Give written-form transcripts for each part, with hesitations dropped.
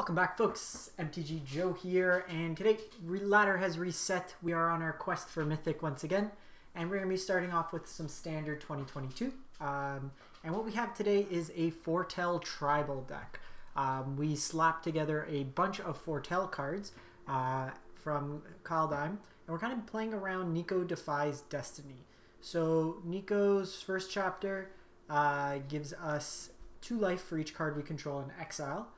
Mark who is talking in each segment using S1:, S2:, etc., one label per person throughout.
S1: Welcome back, folks. MTG Joe here, and today ladder has reset. We are on our quest for Mythic once again, and we're going to be starting off with some standard 2022. And what we have today is a Foretell tribal deck. We slapped together a bunch of Foretell cards from Kaldheim, and we're kind of playing around Niko Defies Destiny. So Niko's first chapter gives us 2 life for each card we control in exile.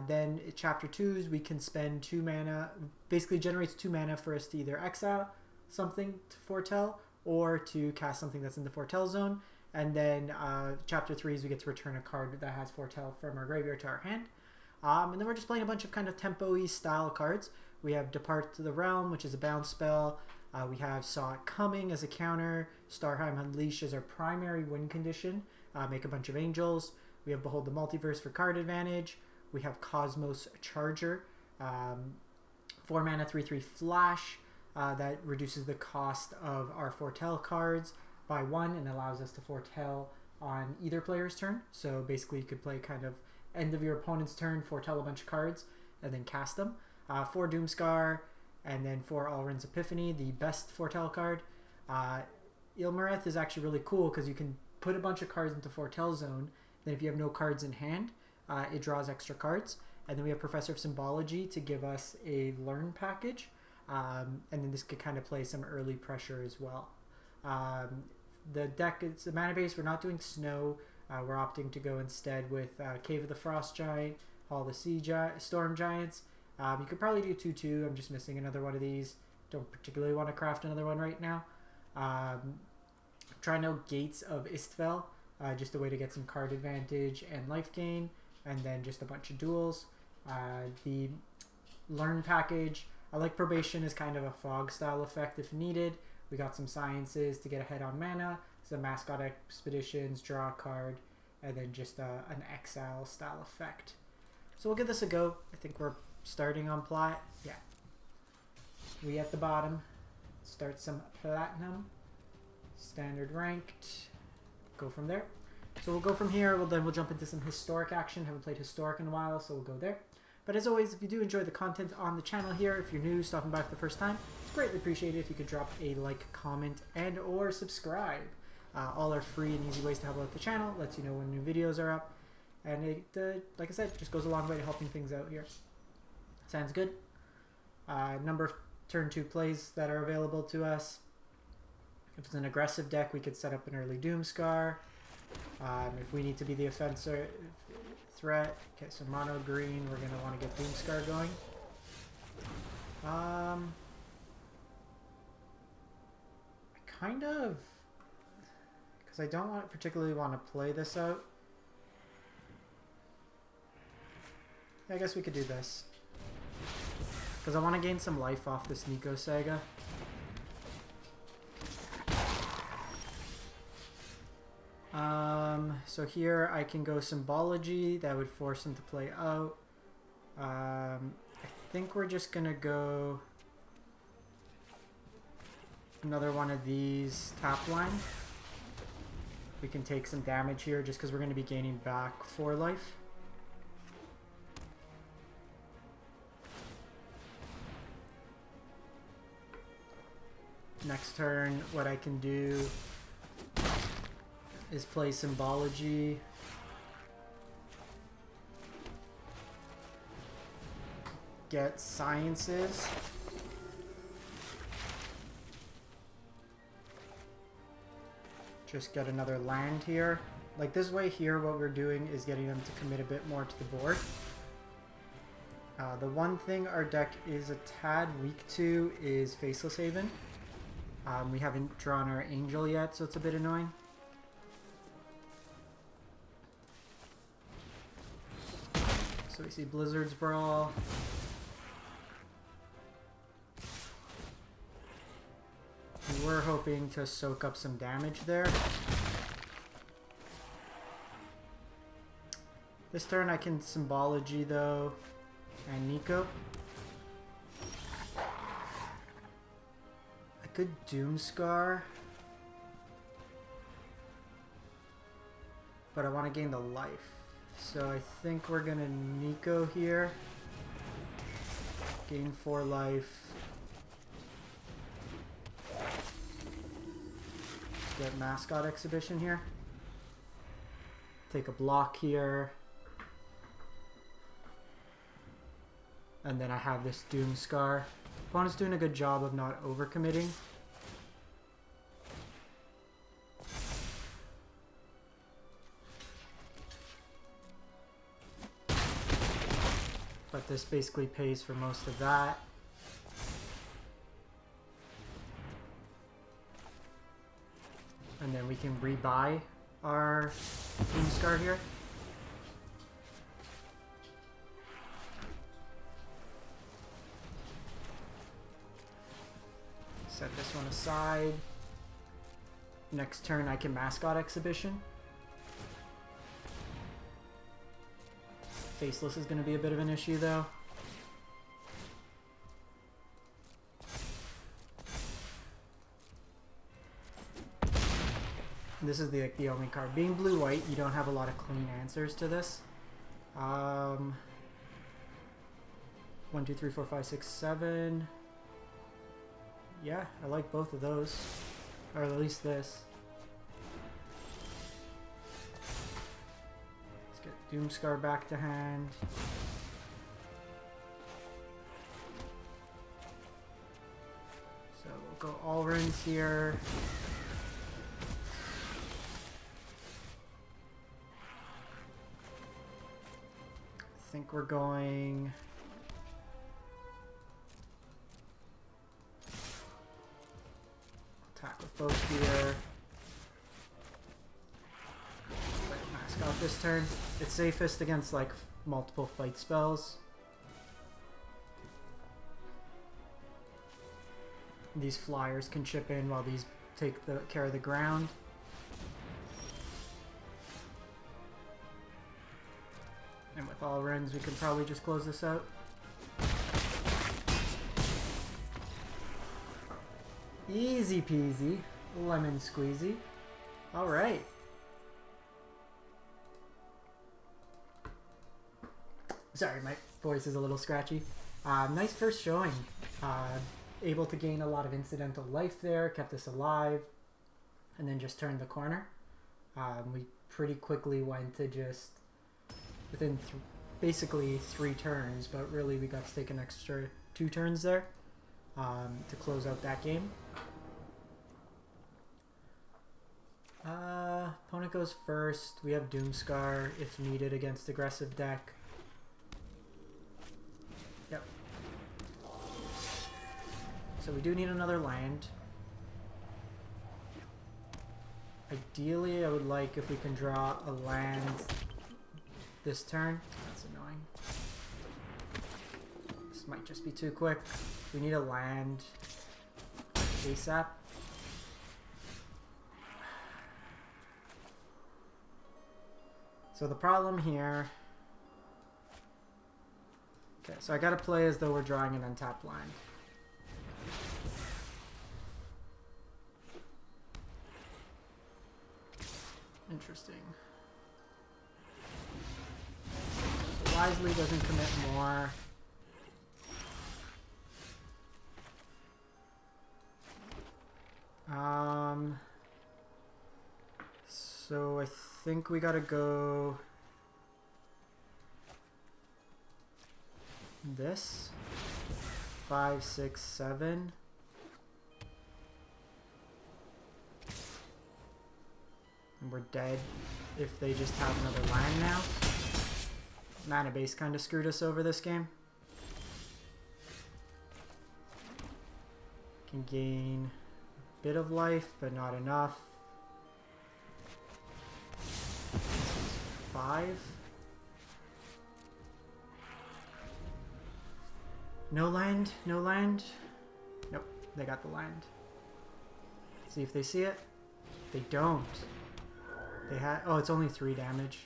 S1: Then chapter 2 we can spend 2 mana, basically generates 2 mana for us to either exile something to Foretell or to cast something that's in the Foretell zone. And then chapter 3 we get to return a card that has Foretell from our graveyard to our hand. And then we're just playing a bunch of kind of tempo-y style cards. We have Depart to the Realm, which is a bounce spell. We have Saw It Coming as a counter. Starheim Unleash as our primary win condition. Make a bunch of angels. We have Behold the Multiverse for card advantage. We have Cosmos Charger, 4 mana, 3/3 flash, that reduces the cost of our Foretell cards by 1 and allows us to Foretell on either player's turn. So basically you could play kind of end of your opponent's turn, Foretell a bunch of cards, and then cast them. 4 Doomscar, and then 4 Alrund's Epiphany, the best Foretell card. Ilmareth is actually really cool because you can put a bunch of cards into Foretell zone, then if you have no cards in hand, it draws extra cards. And then we have Professor of Symbology to give us a learn package. And then this could kind of play some early pressure as well. The deck, it's a mana base. We're not doing Snow. We're opting to go instead with Cave of the Frost Giant, Hall of the Sea Storm Giants. You could probably do 2/2. I'm just missing another one of these. Don't particularly want to craft another one right now. Try no Gates of Istvel. Just a way to get some card advantage and life gain. And then just a bunch of duels. The learn package, I like Probation as kind of a fog style effect if needed. We got some sciences to get ahead on mana, some mascot expeditions, draw a card, and then just an exile style effect. So we'll give this a go. I think we're starting on plat. Yeah. We at the bottom. Start some platinum. Standard ranked. Go from there. So we'll go from here, then we'll jump into some historic action. Haven't played historic in a while, so we'll go there. But as always, if you do enjoy the content on the channel here, if you're new, stopping by for the first time, it's greatly appreciated if you could drop a like, comment, and or subscribe. All are free and easy ways to help out the channel. Lets you know when new videos are up. And it, like I said, just goes a long way to helping things out here. Sounds good. Number of turn 2 plays that are available to us. If it's an aggressive deck, we could set up an early Doomscar. If we need to be the offensive threat, okay, so mono green, we're going to want to get Doomscar going. I kind of, because I don't particularly want to play this out. Yeah, I guess we could do this. Because I want to gain some life off this Niko Saga. So here I can go Symbology. That would force him to play out. I think we're just gonna go another one of these tap line. We can take some damage here just because we're going to be gaining back 4 life. Next turn, what I can do is play Symbology. Get Sciences. Just get another land here. Like this way here, what we're doing is getting them to commit a bit more to the board. The one thing our deck is a tad weak to is Faceless Haven. We haven't drawn our Angel yet, so it's a bit annoying. So we see Blizzard's Brawl. We were hoping to soak up some damage there. This turn I can Symbology though, and Niko. I could Doomscar, but I want to gain the life. So I think we're gonna Niko here. Gain 4 life. Get mascot exhibition here. Take a block here. And then I have this Doom Scar. Opponent's doing a good job of not overcommitting. But this basically pays for most of that. And then we can rebuy our Doom Scar here. Set this one aside. Next turn I can mascot exhibition. Faceless is going to be a bit of an issue though. This is the only card. Being blue-white, you don't have a lot of clean answers to this. 1, 2, 3, 4, 5, 6, 7. Yeah, I like both of those. Or at least this. Let's get Doomscar back to hand. So we'll go all runs here. I think we're going attack with both here. Mask out this turn. It's safest against like multiple fight spells. These flyers can chip in while these take care of the ground. And with all runs, we can probably just close this out. Easy peasy, lemon squeezy. All right. Sorry, my voice is a little scratchy. Nice first showing. Able to gain a lot of incidental life there, kept us alive, and then just turned the corner. We pretty quickly went to just within basically 3 turns, but really we got to take an extra 2 turns there to close out that game. Opponent goes first. We have Doomscar if needed against aggressive deck. Yep. So we do need another land. Ideally, I would like if we can draw a land this turn. That's annoying. This might just be too quick. We need a land ASAP. So the problem here... Okay, so I gotta play as though we're drawing an untapped land. Interesting. So Wisely doesn't commit more. So I think we gotta go this 5, 6, 7. And we're dead if they just have another land now. Mana base kind of screwed us over this game. Can gain a bit of life, but not enough. 5. No land, no land. Nope, they got the land. See if they see it. They don't. They had. Oh, it's only 3 damage.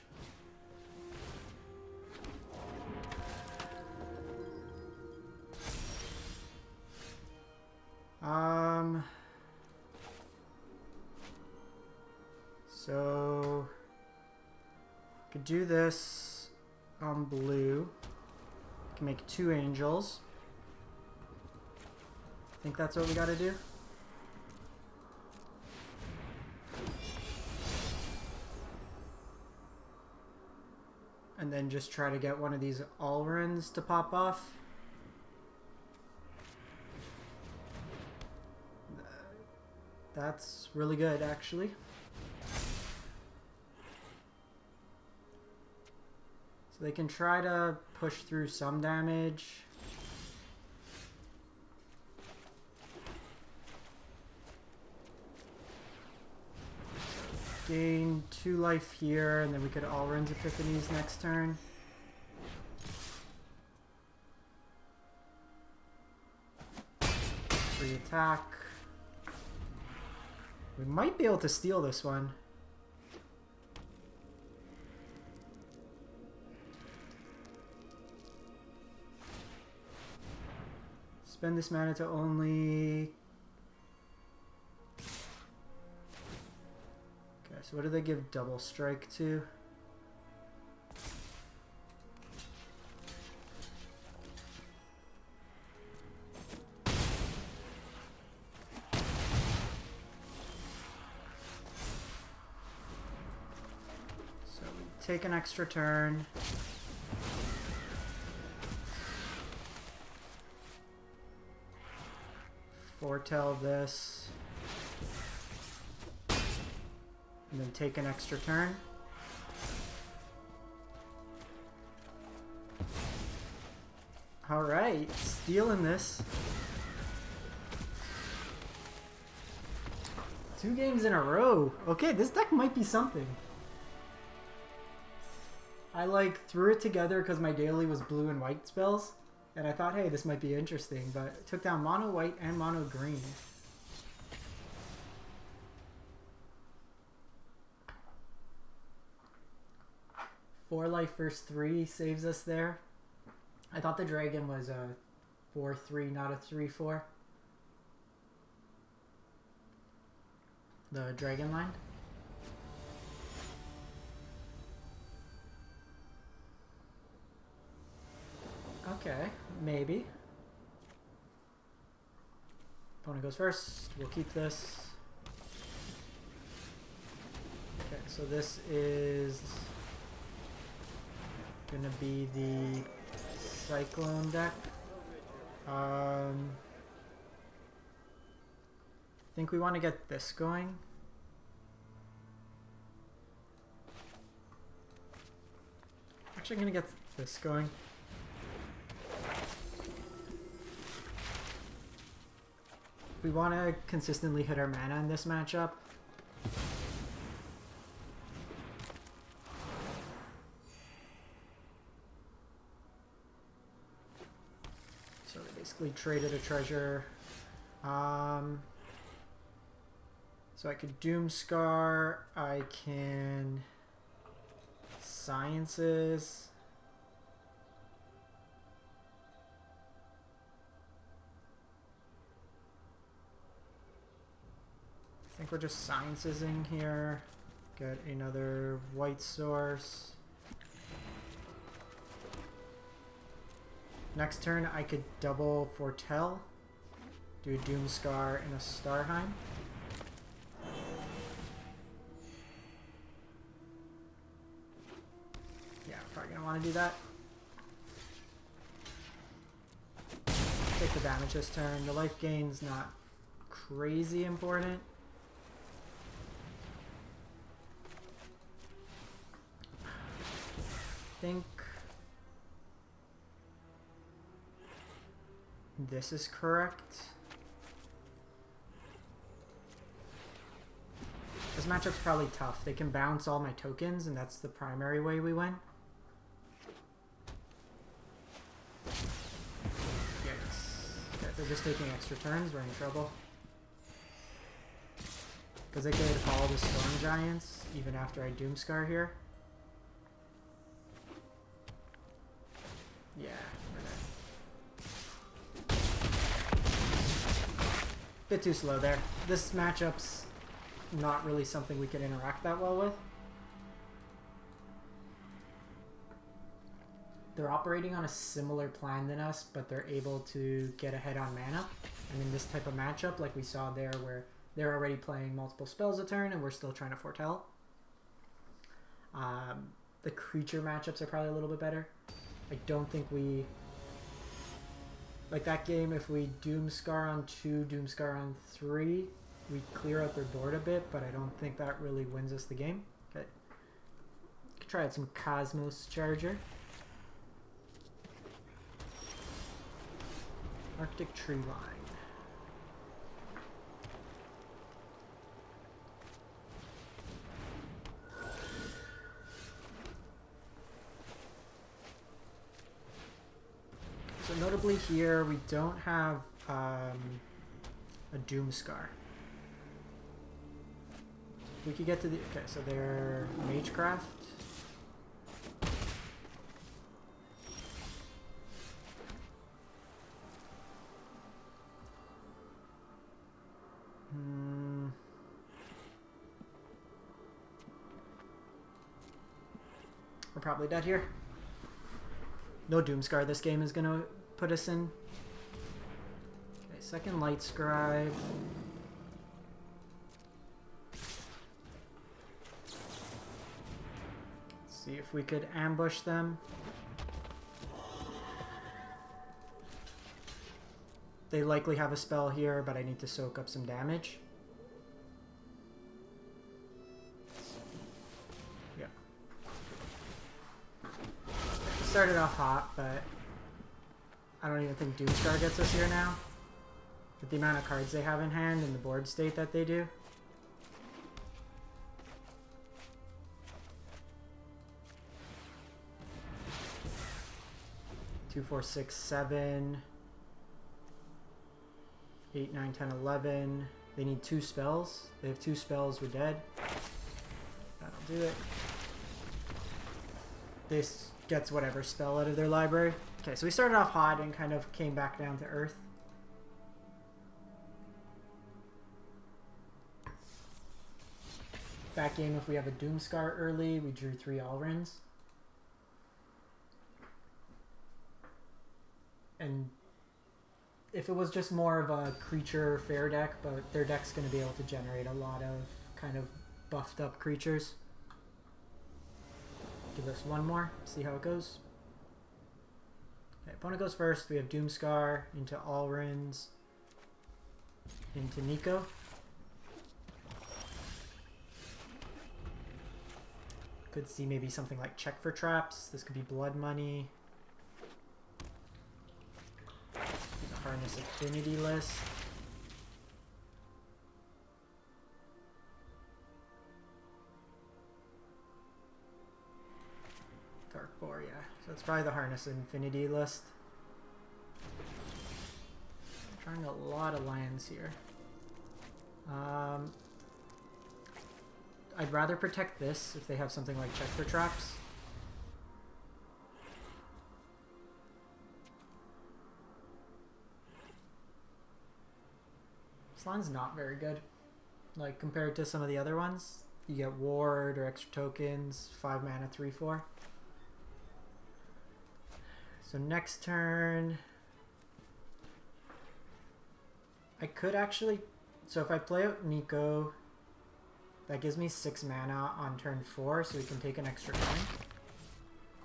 S1: So could do this. on blue. We can make 2 angels. I think that's what we gotta do. And then just try to get one of these Alrins to pop off. That's really good, actually. So they can try to push through some damage. Gain 2 life here, and then we could Alrun's Epiphanies next turn. Free attack. We might be able to steal this one. Spend this mana to only... Okay, so what do they give double strike to? So we take an extra turn. Foretell this. And then take an extra turn. Alright, stealing this. 2 games in a row. Okay, this deck might be something. I threw it together because my daily was blue and white spells. And I thought, hey, this might be interesting, but it took down mono white and mono green. Four life versus 3 saves us there. I thought the dragon was a 4-3, not a 3-4. The dragon line. Okay, maybe. Opponent goes first. We'll keep this. Okay, so this is gonna be the Cyclone deck. I think we want to get this going. Actually, I'm gonna get this going. We want to consistently hit our mana in this matchup. So we basically traded a treasure. So I could Doomscar, I can Sciences. I think we're just Sciencesing here. Get another white source. Next turn I could double Foretell. Do a Doomscar and a Starheim. Yeah, probably gonna want to do that. Take the damage this turn. The life gain's not crazy important. I think this is correct. This matchup's probably tough. They can bounce all my tokens, and that's the primary way we win. Yikes. Okay, if they're just taking extra turns, we're in trouble. Because they could follow the Storm Giants even after I Doomscar here. Yeah, we're dead. Bit too slow there. This matchup's not really something we can interact that well with. they're operating on a similar plan than us, but they're able to get ahead on mana. And in this type of matchup, like we saw there, where they're already playing multiple spells a turn and we're still trying to foretell. The creature matchups are probably a little bit better. I don't think we... Like that game, if we Doomscar on 2, Doomscar on 3, we clear out their board a bit, but I don't think that really wins us the game. Okay. Could try out some Cosmos Charger. Arctic Tree Line. So notably here, we don't have a Doomscar. We could get to the... Okay, so they're Magecraft. We're probably dead here. No Doomscar this game is going to put us in. Okay, second Light Scribe. Let's see if we could ambush them. They likely have a spell here, but I need to soak up some damage. Yeah. Started off hot, but I don't even think Doomstar gets us here now. With the amount of cards they have in hand and the board state that they do. Two, 4, 6, 7, 8, 9, 10, 11. They need 2 spells. They have 2 spells. We're dead. That'll do it. This gets whatever spell out of their library. Okay, so we started off hot and kind of came back down to earth. Back game, if we have a Doomscar early, we drew 3 Alrins. And if it was just more of a creature fair deck, but their deck's going to be able to generate a lot of kind of buffed up creatures. Give us one more, see how it goes. Okay, opponent goes first. We have Doomscar into Alrins, into Niko. Could see maybe something like Check for Traps. This could be Blood Money. The Harness Affinity list. Dark Boar, yeah. So it's probably the Harness Infinity list. I'm trying a lot of lands here. I'd rather protect this if they have something like Check for Traps. This line's not very good. Like, compared to some of the other ones. You get Ward or extra tokens, 5 mana, 3/4. So next turn... I could actually... So if I play out Niko... That gives me 6 mana on turn 4, so we can take an extra turn.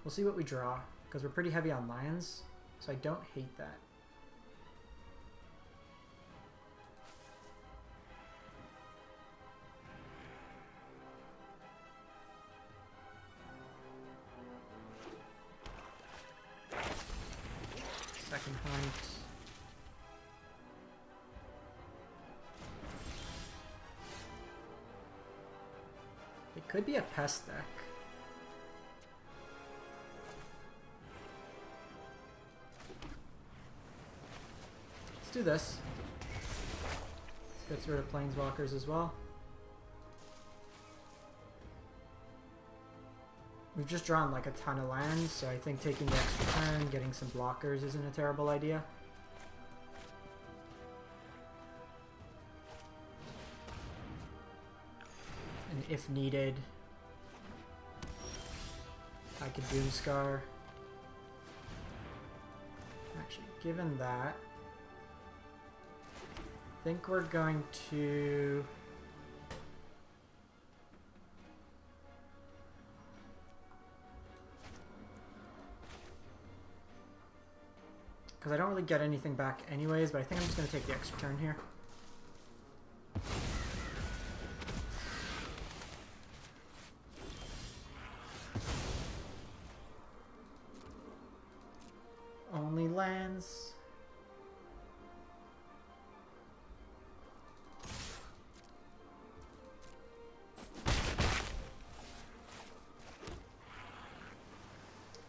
S1: We'll see what we draw, because we're pretty heavy on lands, so I don't hate that. Second hunt. It could be a pest deck. Let's do this. Let's get rid of Planeswalkers as well. We've just drawn like a ton of lands, so I think taking the extra turn, getting some blockers isn't a terrible idea. And if needed, I could Doomscar. Actually, given that, I think we're going to... Because I don't really get anything back anyways, but I think I'm just going to take the extra turn here. Only lands.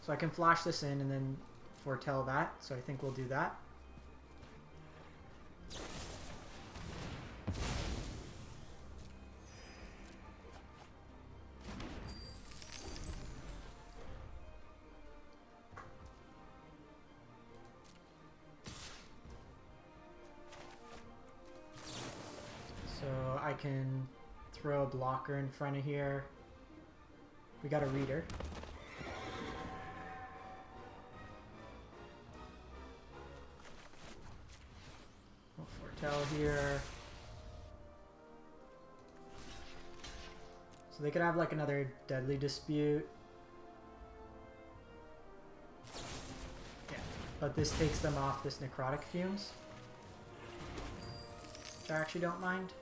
S1: So I can flash this in and then foretell that, so I think we'll do that. So I can throw a blocker in front of here. We got a reader. Here. So they could have like another deadly dispute. Yeah, but this takes them off this necrotic fumes, which I actually don't mind.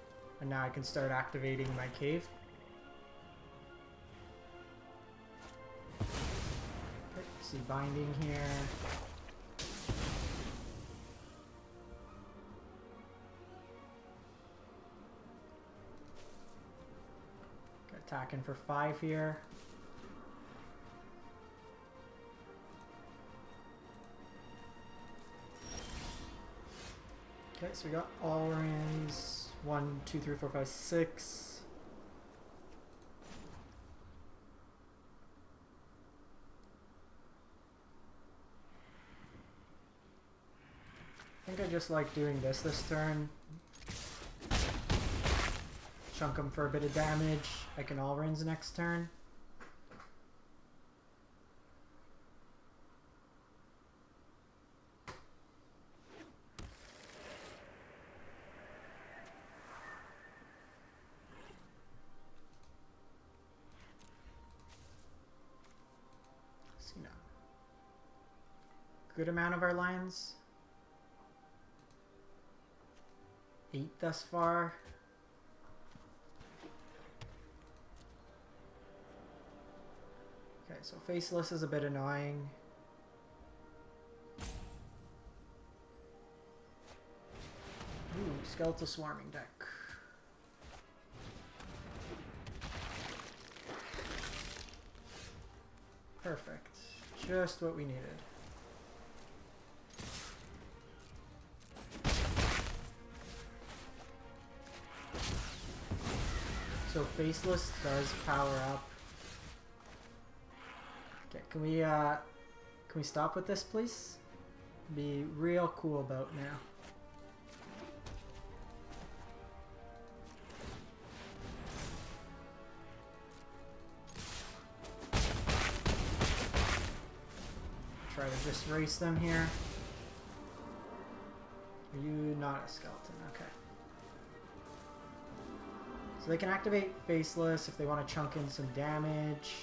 S1: And now I can start activating my cave. Okay, see binding here. Attacking for 5 here. Okay, so we got all rings. 1, 2, 3, 4, 5, 6. I think I just like doing this turn. Chunk them for a bit of damage. I can all rins next turn. See now. Good amount of our lands. 8 thus far. Okay, so Faceless is a bit annoying. Ooh, Skeletal Swarming deck. Perfect. Just what we needed. So Faceless does power up. Okay, can we stop with this, please? Be real cool about now. Try to just race them here. Are you not a skeleton? Okay. So they can activate Faceless if they want to chunk in some damage.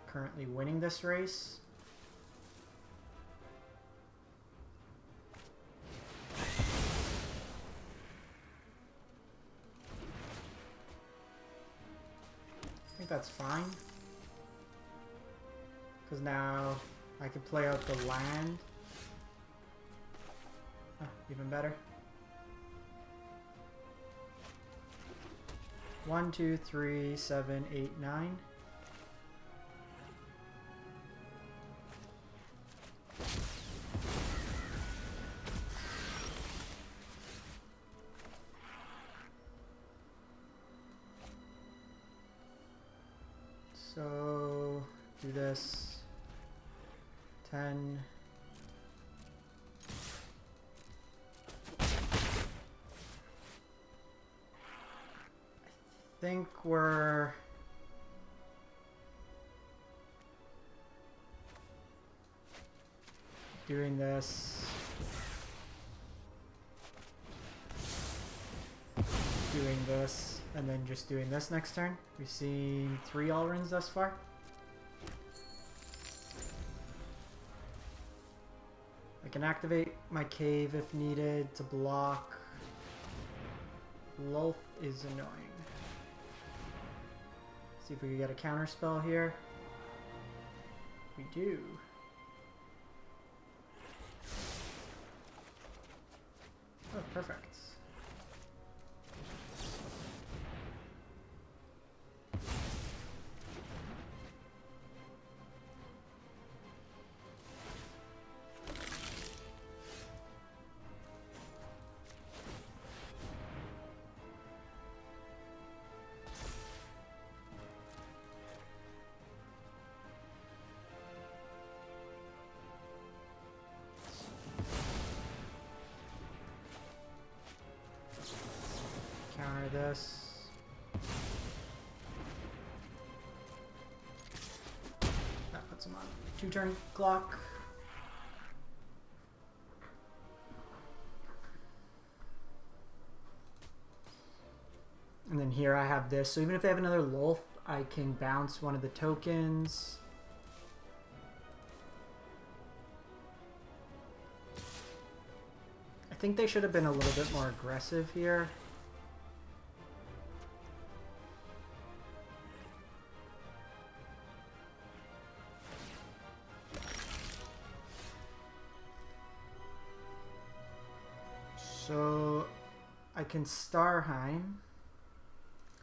S1: Currently winning this race. I think that's fine. Because now I can play out the land. Oh, even better. 1, 2, 3, 7, 8, 9. So do this. 10. think we're doing this, doing this, and then just doing this next turn. We've seen 3 all-rins thus far. I can activate my cave if needed to block. Lulth is annoying. See if we can get a counter spell here. We do. Oh, perfect. Counter this. That puts him on 2-turn clock. And then here I have this. So even if they have another Lulth, I can bounce one of the tokens. I think they should have been a little bit more aggressive here. So I can Starheim.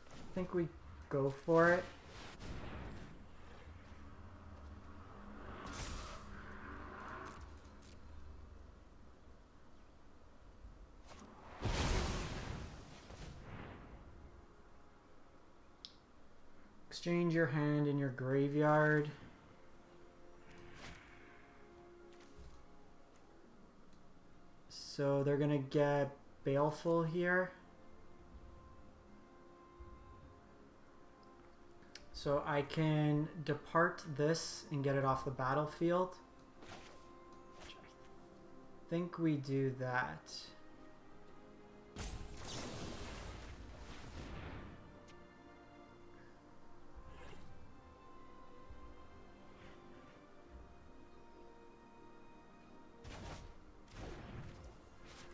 S1: I think we go for it. Exchange your hand in your graveyard. So they're gonna get Baleful here. So I can depart this and get it off the battlefield. I think we do that.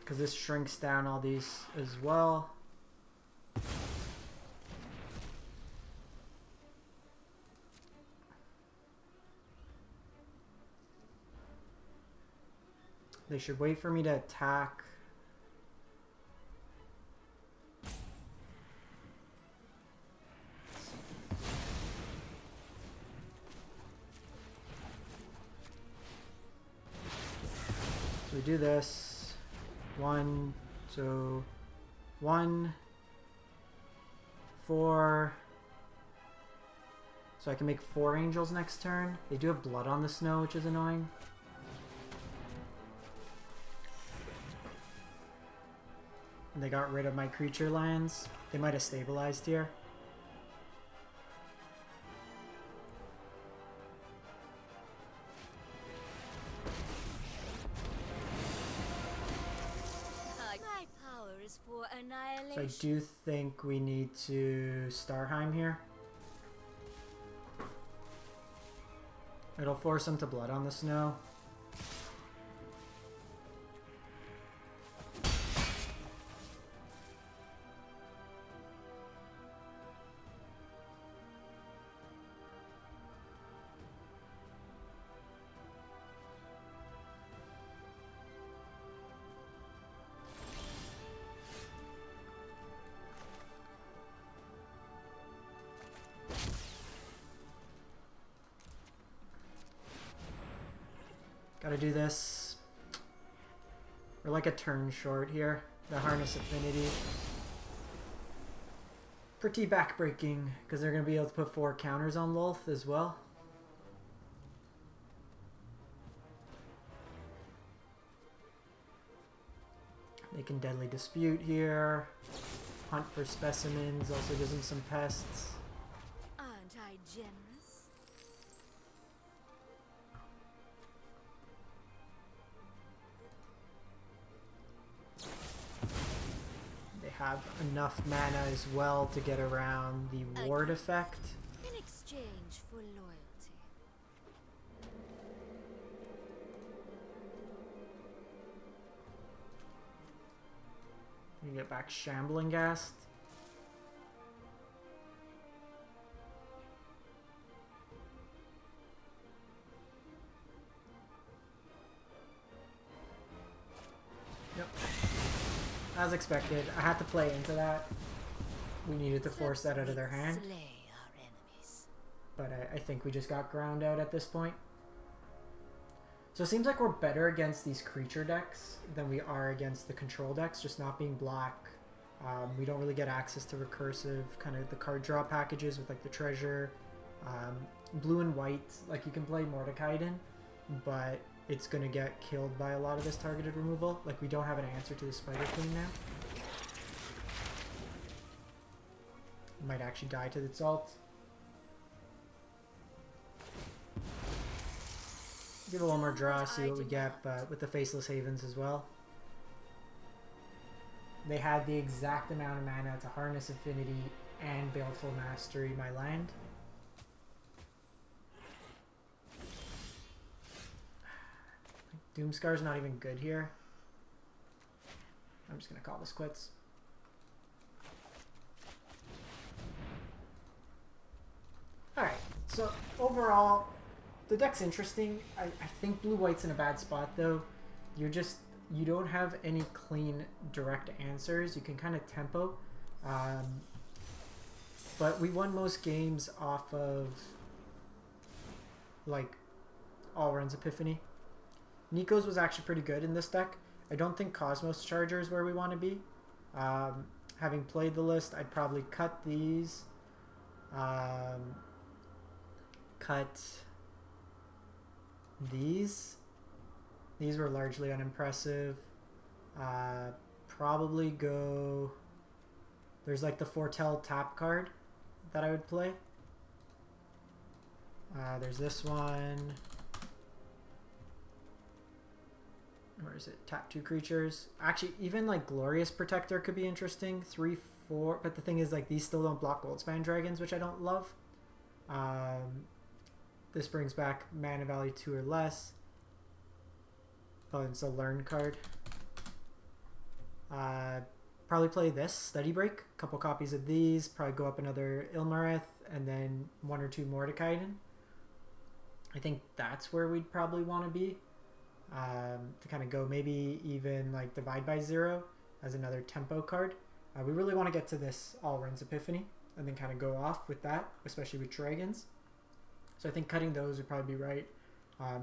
S1: Because this shrinks down all these as well. They should wait for me to attack. So we do this. 1, so 1, 4. So I can make 4 angels next turn. They do have blood on the snow, which is annoying. And they got rid of my creature lands. They might have stabilized here. So I do think we need to Starheim here. It'll force him to blood on the snow. Gotta do this. We're like a turn short here. The Harness Affinity. Pretty backbreaking, because they're going to be able to put 4 counters on Lulth as well. They can Deadly Dispute here. Hunt for Specimens also gives him some pests.
S2: Aren't I generous?
S1: They have enough mana as well to get around the ward effect.
S2: In exchange for loyalty.
S1: You get back Shambling Ghast. Yep. As expected. I had to play into that. We needed to force that out of their hand.
S2: Slay our enemies.
S1: But I think we just got ground out at this point. So it seems like we're better against these creature decks than we are against the control decks, just not being black. We don't really get access to recursive, kind of the card draw packages with like the treasure. Blue and white, like you can play Mordekaiden, but it's going to get killed by a lot of this targeted removal. Like we don't have an answer to the Spider Queen now. Might actually die to its ult. Give a little more draw, see what we get, but with the Faceless Havens as well. They had the exact amount of mana to Harness Affinity and Baleful Mastery my land. Doomscar's not even good here. I'm just going to call this quits. Alright, so overall, the deck's interesting. I think blue-white's in a bad spot, though. You don't have any clean, direct answers. You can kind of tempo. But we won most games off of, like, All-Runs Epiphany. Niko's was actually pretty good in this deck. I don't think Cosmos Charger is where we want to be. Having played the list, I'd probably cut these. Cut these. These were largely unimpressive. Probably go... There's like the Foretell tap card that I would play. There's this one. Where is it? Tap 2 creatures. Actually, even like Glorious Protector could be interesting. 3, 4. But the thing is, like, these still don't block Goldspan Dragons, which I don't love. This brings back mana value 2 or less. Oh, it's a learn card. Probably play this, Study Break. A couple copies of these. Probably go up another Ilmarith, and then 1 or 2 Mordekaiden. I think that's where we'd probably want to be. To kind of go maybe even like Divide by Zero as another tempo card. We really want to get to this All-Runs Epiphany and then kind of go off with that, especially with Dragons. So I think cutting those would probably be right.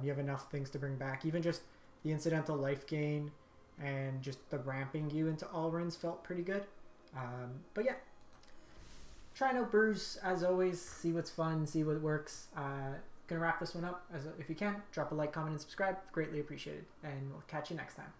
S1: You have enough things to bring back. Even just the incidental life gain and just the ramping you into All-Runs felt pretty good. But yeah, try out brews as always. See what's fun, see what works. Gonna wrap this one up. If you can, drop a like, comment, and subscribe. Greatly appreciated. And we'll catch you next time.